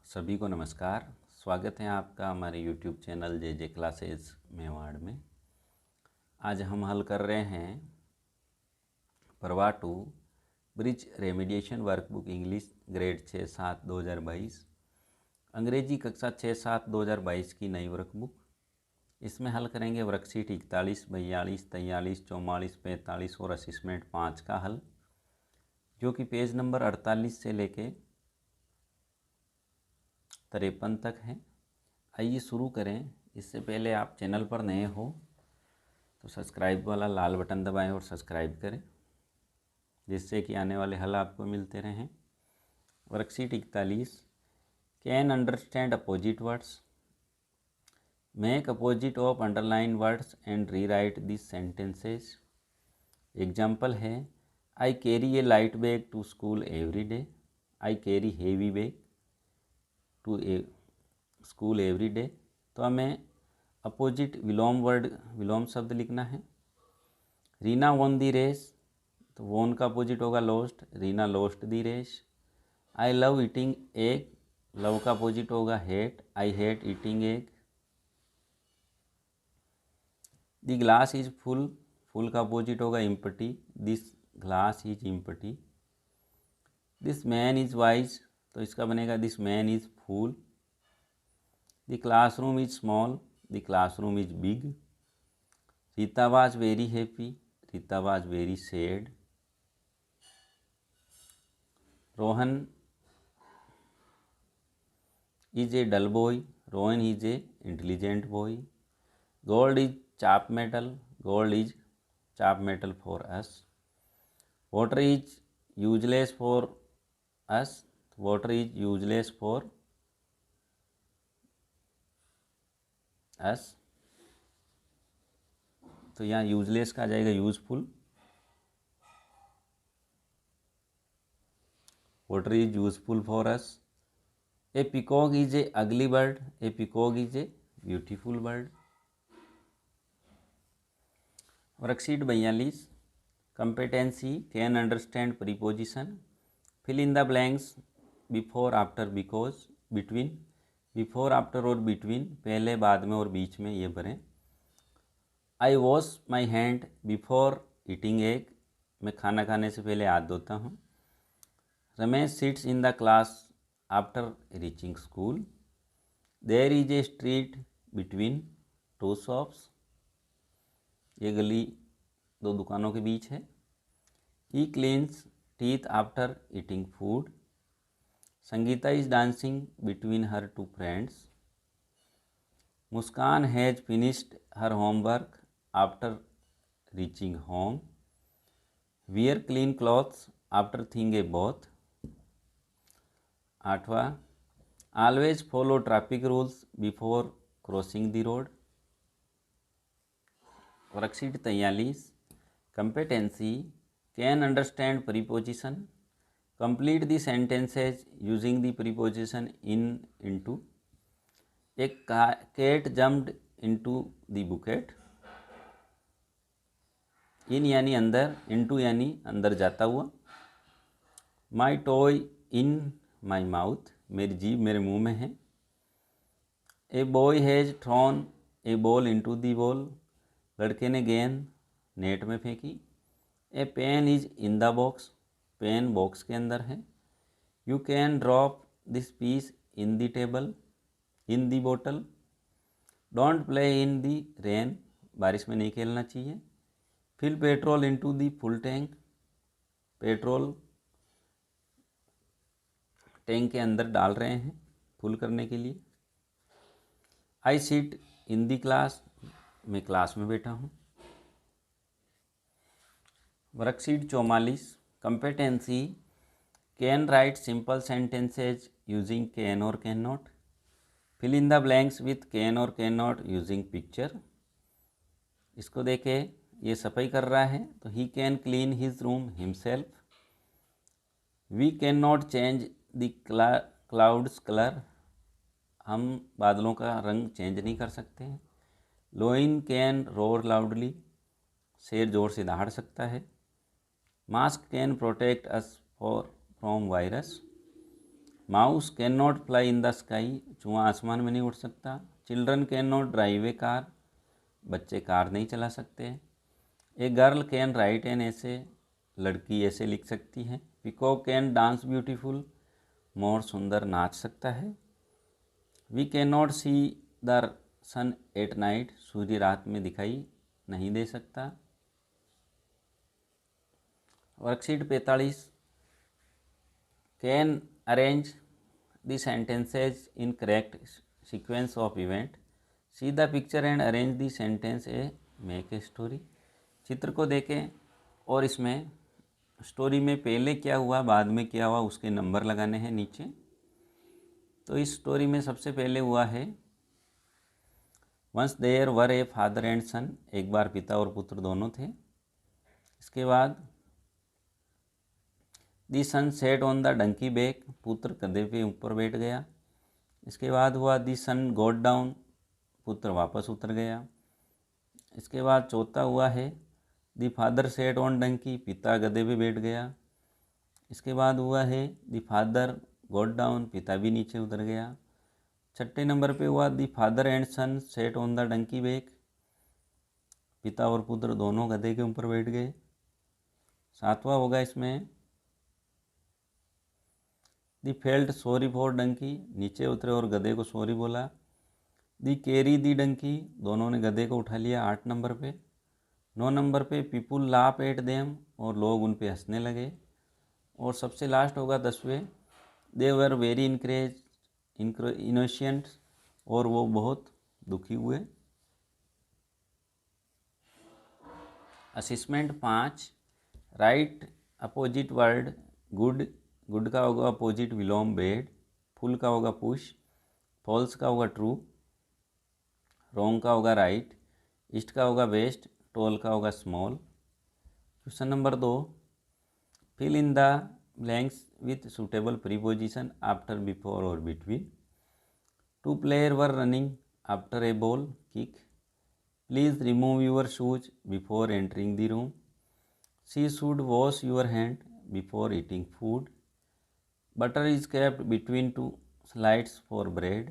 सभी को नमस्कार। स्वागत है आपका हमारे YouTube चैनल जे क्लासेस मेवाड़ में। आज हम हल कर रहे हैं प्रवाह 2 bridge remediation workbook English grade 6-7 2022 अंग्रेजी कक्षा 6-7 2022 की नई वर्कबुक। इसमें हल करेंगे वर्कशीट 41, 42, 43, 44, 45 और असिस्मेंट 5 का हल, जो कि पेज नंबर 48 से लेके 53 तक है। आइए शुरू करें। इससे पहले आप चैनल पर नए हो तो सब्सक्राइब वाला लाल बटन दबाएं और सब्सक्राइब करें, जिससे कि आने वाले हल आपको मिलते रहें। Worksheet 41, can understand opposite words, make opposite of underline words and rewrite this sentences. Example है, I carry a light bag to school every day, I carry heavy bag to school every day. तो हमें opposite विलोम शब्द लिखना है। Reena won the race, तो won का opposite होगा lost, Reena lost the race. I love eating egg, love का अपोजिट होगा hate, I hate eating egg. The glass is full, full का अपोजिट होगा empty, this glass is empty. This man is wise, तो इसका बनेगा this man is fool. The classroom is small, the classroom is big. Rita was very happy, Rita was very sad. Rohan is a dull boy, Rohan is a intelligent boy. Gold is cheap metal, gold is cheap metal for us. Water is useless for us, water is useless for us. तो यहाँ useless का आ जाएगा useful. Water is useful for us. A peacock is a ugly bird, a peacock is a beautiful bird. Worksheet 42, competency can understand preposition, fill in the blanks before after because between. Before after और between पहले बाद में और बीच में ये भरें। I wash my hand before eating egg, मैं खाना खाने से पहले हाथ धोता हूँ। Ramesh sits in the class after reaching school. There is a street between two shops, ये गली दो दुकानों के बीच है। He cleans teeth after eating food. Sangeeta is dancing between her two friends. Muskan has finished her homework after reaching home. Wear clean clothes after thing a bath. 8वां, always follow traffic rules before crossing the road. Worksheet 43, competency can understand preposition, complete the sentences using the preposition in into. एक cat jumped into the bucket. In यानी अंदर, into यानी अंदर जाता हुआ। माई toy in my mouth, मेरी जीभ मेरे मुंह में है। A boy has thrown a ball into the ball, लड़के ने गेंद नेट में फेंकी। A pen is in the box, pen box के अंदर है। You can drop this piece in the table, in the बोतल। Don't play in the rain, बारिश में नहीं खेलना चाहिए। Fill petrol into the full tank, petrol tank के अंदर डाल रहे हैं फुल करने के लिए। I sit in the class, मैं क्लास में बैठा हूँ। Worksheet 44, competency can write simple sentences using can और can not. Fill in the blanks with can और कैन नॉट यूजिंग पिक्चर। इसको देखे, ये सफाई कर रहा है तो he can clean his room himself. We can not change the clouds colour, हम बादलों का रंग चेंज नहीं कर सकते हैं। लोइन कैन रोर लाउडली, शेर जोर से दहाड़ सकता है। Mask can protect us from virus, mouse can not fly in the sky, चूहा आसमान में नहीं उड़ सकता। Children can not drive a car, बच्चे कार नहीं चला सकते। A girl can write an essay, लड़की ऐसे लिख सकती है। पिकॉक कैन डांस ब्यूटीफुल, मोर सुंदर नाच सकता है। We can not see the sun at night, सूर्य रात में दिखाई नहीं दे सकता। Worksheet 45, can arrange the sentences in correct sequence of event, see the picture and arrange the sentence A make a story. चित्र को देखें और इसमें स्टोरी में पहले क्या हुआ बाद में क्या हुआ उसके नंबर लगाने हैं नीचे। तो इस स्टोरी में सबसे पहले हुआ है once there were a father and son, एक बार पिता और पुत्र दोनों थे। इसके बाद the son sat on the donkey back, पुत्र गधे पे ऊपर बैठ गया। इसके बाद हुआ दी सन गॉट डाउन, पुत्र वापस उतर गया। इसके बाद चौथा हुआ है the father sat on donkey, पिता गधे पे बैठ गया। इसके बाद हुआ है दी फादर गॉट डाउन, पिता भी नीचे उतर गया। छठे नंबर पे हुआ the father and son sat on the donkey back, पिता और पुत्र दोनों गधे के ऊपर बैठ गए। सातवां होगा इसमें दी फेल्ट सॉरी फॉर डंकी, नीचे उतरे और गधे को सॉरी बोला। दी कैरी दी डंकी, दोनों ने गधे को उठा लिया 8 नंबर पे। 9 नंबर पे पीपुल लाफ एट देम, और लोग उन पे हंसने लगे। और सबसे लास्ट होगा 10वें, दे वर वेरी इनोसेंट, और वो बहुत दुखी हुए। Assessment 5, right opposite word good, good का होगा अपोजिट विलोम बैड, फुल का होगा पुश, फॉल्स का होगा ट्रू, रॉन्ग का होगा राइट, ईस्ट का होगा वेस्ट, टॉल का होगा small. Question number 2, fill in the blanks with suitable preposition after, before और between. 2 player were running after a ball kick. Please remove your shoes before entering the room. She should wash your hand before eating food. Butter is kept between 2 slides for bread.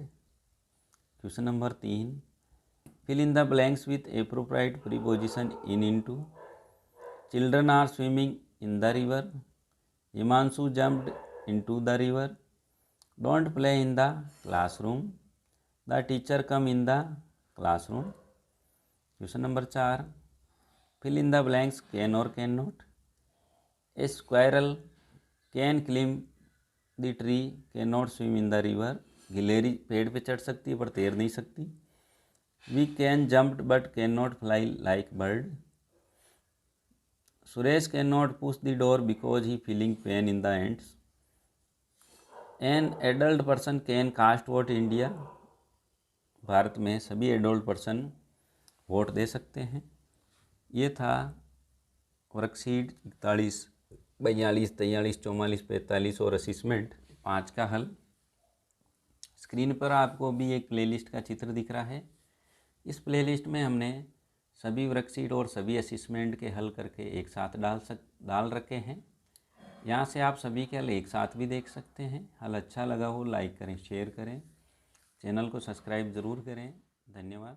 Question number 3, fill in the blanks with appropriate preposition in into. Children are swimming in the river. Himanshu jumped into the river. Don't play in the classroom. The teacher come in the classroom. Question number 4, fill in the blanks can or cannot. A squirrel can climb the tree, cannot swim in the river. गिलहरी पेड़ पे चढ़ सकती है पर तैर नहीं सकती। We can jump but cannot fly like bird. Suresh cannot push the door because he feeling pain in the ends. An adult person can cast vote India. Bharat में सभी एडल्ट पर्सन वोट दे सकते हैं। ये था वर्कशीट 41, 42, 43, 44, 45 और assessment 5 का हल। Screen पर आपको भी एक प्लेलिस्ट का चित्र दिख रहा है। इस प्लेलिस्ट में हमने सभी वर्कशीट और सभी असेसमेंट के हल करके एक साथ डाल रखे हैं। यहाँ से आप सभी के हल एक साथ भी देख सकते हैं। हल अच्छा लगा हो लाइक करें, शेयर करें, चैनल को सब्सक्राइब ज़रूर करें। धन्यवाद।